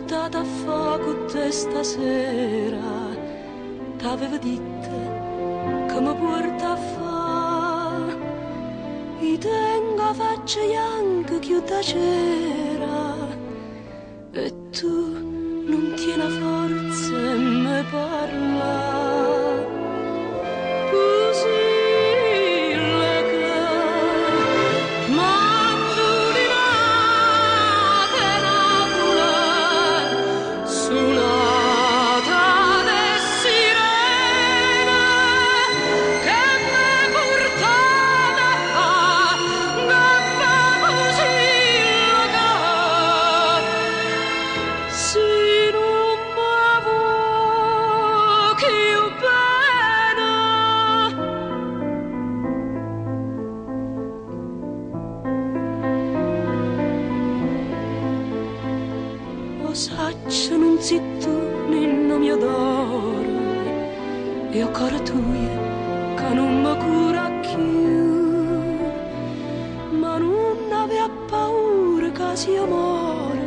portata a fa con te stasera, t'avevo detto che mi porta a fa, i tengo faccia bianca chiù da cera, e tu non tieni forza e mi parla. Saccio non sei tu, ninno mio d'oro, e ho cuore tuo che non mi cura più, ma non aveva paura che si amore.